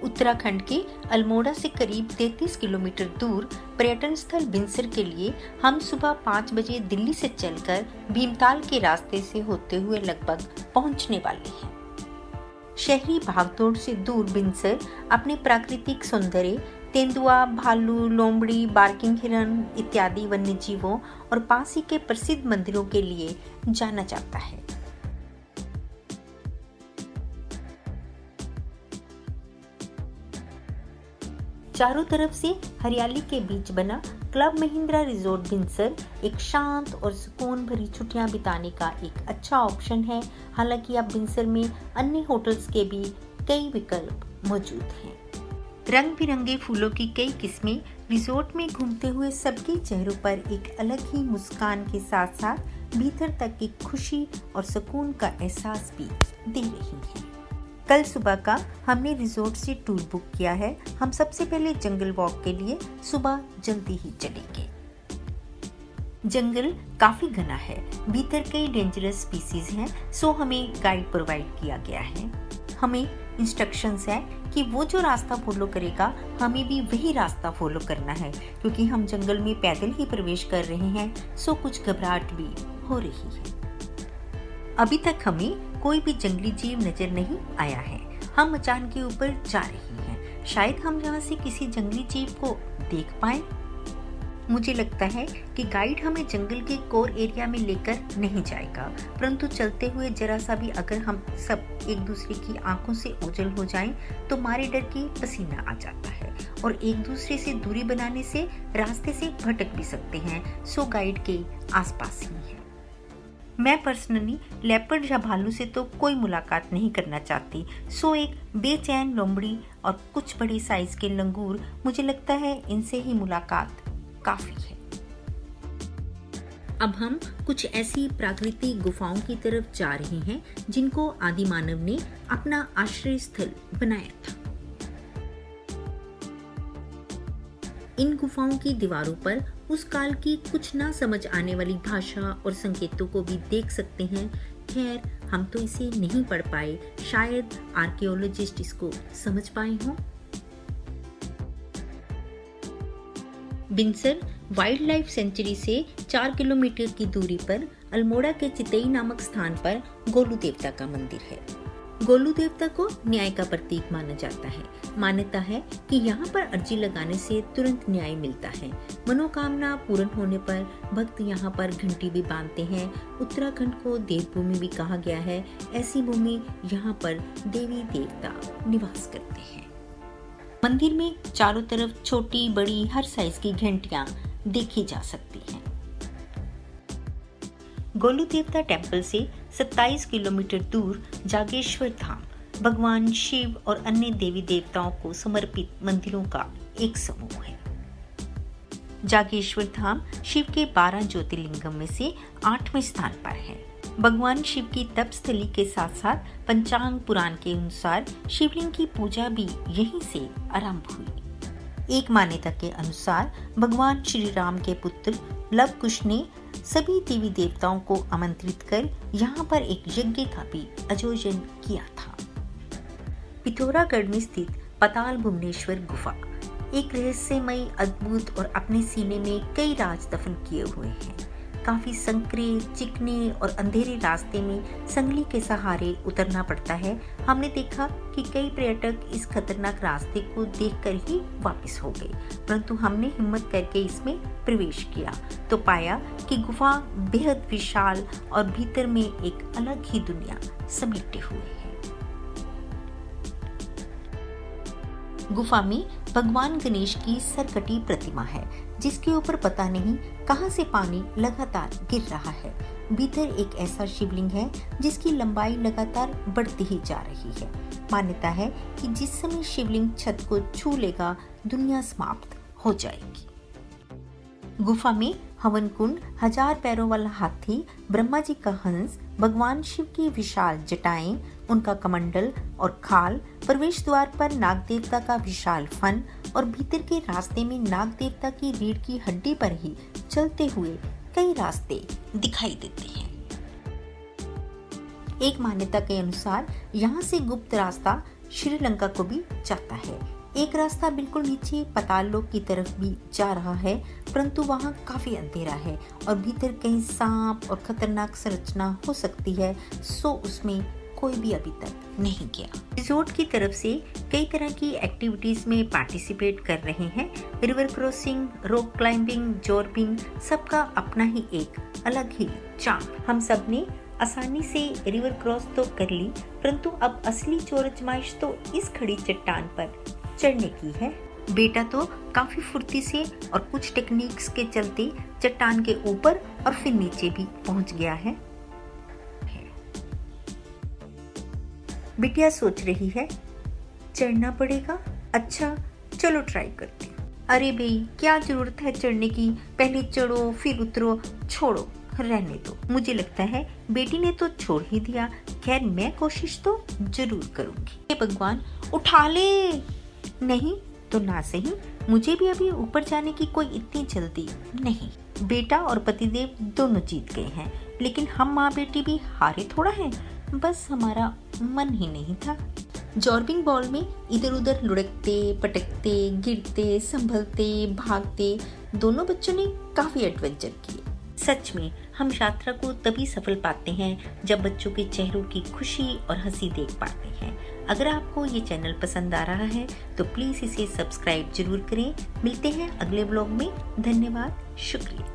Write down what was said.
उत्तराखंड के अल्मोड़ा से करीब 33 किलोमीटर दूर पर्यटन स्थल बिनसर के लिए हम सुबह 5 बजे दिल्ली से चलकर भीमताल के रास्ते से होते हुए लगभग पहुंचने वाले हैं। शहरी भागदौड़ से दूर बिनसर अपने प्राकृतिक सौंदर्य, तेंदुआ, भालू, लोमड़ी, बार्किंग हिरन इत्यादि वन्य जीवों और पास ही के प्रसिद्ध मंदिरों के लिए जाना जाता है। चारों तरफ से हरियाली के बीच बना क्लब महिंद्रा रिजॉर्ट बिनसर एक शांत और सुकून भरी छुट्टियां बिताने का एक अच्छा ऑप्शन है। हालांकि अब बिनसर में अन्य होटल्स के भी कई विकल्प मौजूद हैं। रंग बिरंगे फूलों की कई किस्में रिजॉर्ट में घूमते हुए सबके चेहरों पर एक अलग ही मुस्कान के साथ साथ भीतर तक की खुशी और सुकून का एहसास भी दे रही हैं। कल सुबह का हमने रिजॉर्ट से टूर बुक किया है। हम सबसे पहले जंगल वॉक के लिए सुबह जल्दी ही चलेंगे। जंगल काफी घना है, भीतर कई डेंजरस स्पीसीज हैं, सो हमें गाइड प्रोवाइड किया गया है। हमें इंस्ट्रक्शंस है कि वो जो रास्ता फॉलो करेगा हमें भी वही रास्ता फॉलो करना है, क्योंकि हम जंगल में पैदल ही प्रवेश कर रहे हैं, सो कुछ घबराहट भी हो रही है। अभी तक हमें कोई भी जंगली जीव नजर नहीं आया है। हम मचान के ऊपर जा रहे हैं, शायद हम यहाँ से किसी जंगली जीव को देख पाए। मुझे लगता है कि गाइड हमें जंगल के कोर एरिया में लेकर नहीं जाएगा, परंतु चलते हुए जरा सा भी अगर हम सब एक दूसरे की आंखों से ओझल हो जाएं, तो मारे डर के पसीना आ जाता है और एक दूसरे से दूरी बनाने से रास्ते से भटक भी सकते हैं। सो गाइड के आसपास ही है। मैं पर्सनली लेपर्ड या भालू से तो कोई मुलाकात नहीं करना चाहती, सो एक बेचैन लोमड़ी और कुछ बड़े साइज के लंगूर, मुझे लगता है इनसे ही मुलाकात काफी है। अब हम कुछ ऐसी प्राकृतिक गुफाओं की तरफ जा रहे हैं जिनको आदि मानव ने अपना आश्रय स्थल बनाया था। इन गुफाओं की दीवारों पर उस काल की कुछ ना समझ आने वाली भाषा और संकेतों को भी देख सकते हैं। खैर, हम तो इसे नहीं पढ़ पाए, शायद आर्कियोलॉजिस्ट इसको समझ पाए हों। बिनसर वाइल्ड लाइफ सेंचुरी से 4 किलोमीटर की दूरी पर अल्मोड़ा के चितई नामक स्थान पर गोलू देवता का मंदिर है। गोलू देवता को न्याय का प्रतीक माना जाता है। मान्यता है कि यहाँ पर अर्जी लगाने से तुरंत न्याय मिलता है। मनोकामना पूर्ण होने पर भक्त यहाँ पर घंटी भी बांधते हैं। उत्तराखंड को देवभूमि भी कहा गया है। ऐसी भूमि यहाँ पर देवी देवता निवास करते हैं। मंदिर में चारों तरफ छोटी बड़ी हर साइज की घंटियां देखी जा सकती हैं। गोलू देवता टेम्पल से 27 किलोमीटर दूर जागेश्वर धाम भगवान शिव और अन्य देवी देवताओं को समर्पित मंदिरों का एक समूह है। जागेश्वर धाम शिव के 12 ज्योतिर्लिंगम में से 8वें स्थान पर है। भगवान शिव की तपस्थली के साथ साथ पंचांग पुराण के अनुसार शिवलिंग की पूजा भी यहीं से आरंभ हुई। एक मान्यता के अनुसार भगवान श्री राम के पुत्र लव कुश ने सभी देवी देवताओं को आमंत्रित कर यहाँ पर एक यज्ञ का भी आयोजन किया था। पिथौरागढ़ में स्थित पाताल भुवनेश्वर गुफा एक रहस्यमयी, अद्भुत और अपने सीने में कई राज दफन किए हुए हैं। काफी संकरे, चिकने और अंधेरे रास्ते में संगली के सहारे उतरना पड़ता है। हमने देखा कि कई पर्यटक इस खतरनाक रास्ते को देखकर ही वापस हो गए, परंतु हमने हिम्मत करके इसमें प्रवेश किया तो पाया कि गुफा बेहद विशाल और भीतर में एक अलग ही दुनिया समेटे हुए है। गुफा में भगवान गणेश की सरकटी प्रतिमा है, जिसके ऊपर पता नहीं कहां से पानी लगातार गिर रहा है। भीतर एक ऐसा शिवलिंग है जिसकी लंबाई लगातार बढ़ती ही जा रही है। मान्यता है कि जिस समय शिवलिंग छत को छू लेगा, दुनिया समाप्त हो जाएगी। गुफा में हवन कुंड, 1000 पैरों वाला हाथी, ब्रह्मा जी का हंस, भगवान शिव की विशाल जटाएं, उनका कमंडल और खाल, प्रवेश द्वार पर नाग देवता का विशाल फन और भीतर के रास्ते में नाग देवता की रीढ़ की हड्डी पर ही चलते हुए कई रास्ते दिखाई देते हैं। एक मान्यता के अनुसार यहाँ से गुप्त रास्ता श्रीलंका को भी जाता है। एक रास्ता बिल्कुल नीचे पाताल लोक की तरफ भी जा रहा है, परंतु वहाँ काफी अंधेरा है और भीतर कहीं सांप और खतरनाक संरचना हो सकती है, सो उसमें कोई भी अभी तक नहीं गया। रिजोर्ट की तरफ से कई तरह की एक्टिविटीज में पार्टिसिपेट कर रहे हैं। River crossing, rock climbing, zorbing, सबका अपना ही एक अलग ही चार्म। हम सब ने आसानी से रिवर क्रॉस तो कर ली, परंतु अब असली चोर आजमाइश तो इस खड़ी चट्टान पर चढ़ने की है। बेटा तो काफी फुर्ती से और कुछ टेक्निक्स के चलते चट्टान के ऊपर और फिर नीचे भी पहुंच गया है। बिटिया सोच रही है, चढ़ना पड़ेगा, अच्छा चलो ट्राई करती हूँ। अरे भाई क्या जरूरत है चढ़ने की, पहले चढ़ो फिर उतरो, छोड़ो रहने दो। मुझे लगता है बेटी ने तो छोड़ ही दिया। खैर मैं कोशिश तो जरूर करूंगी। हे भगवान उठा ले। नहीं तो ना सही, मुझे भी अभी ऊपर जाने की कोई इतनी जल्दी नहीं। बेटा और पतिदेव दोनों जीत गए हैं, लेकिन हम माँ बेटी भी हारे थोड़ा हैं, बस हमारा मन ही नहीं था। जॉर्बिंग बॉल में इधर उधर लुढ़कते पटकते गिरते संभलते भागते दोनों बच्चों ने काफी एडवेंचर किए। सच में हम यात्रा को तभी सफल पाते हैं जब बच्चों के चेहरों की खुशी और हंसी देख पाते हैं। अगर आपको ये चैनल पसंद आ रहा है तो प्लीज इसे सब्सक्राइब जरूर करें। मिलते हैं अगले ब्लॉग में। धन्यवाद, शुक्रिया।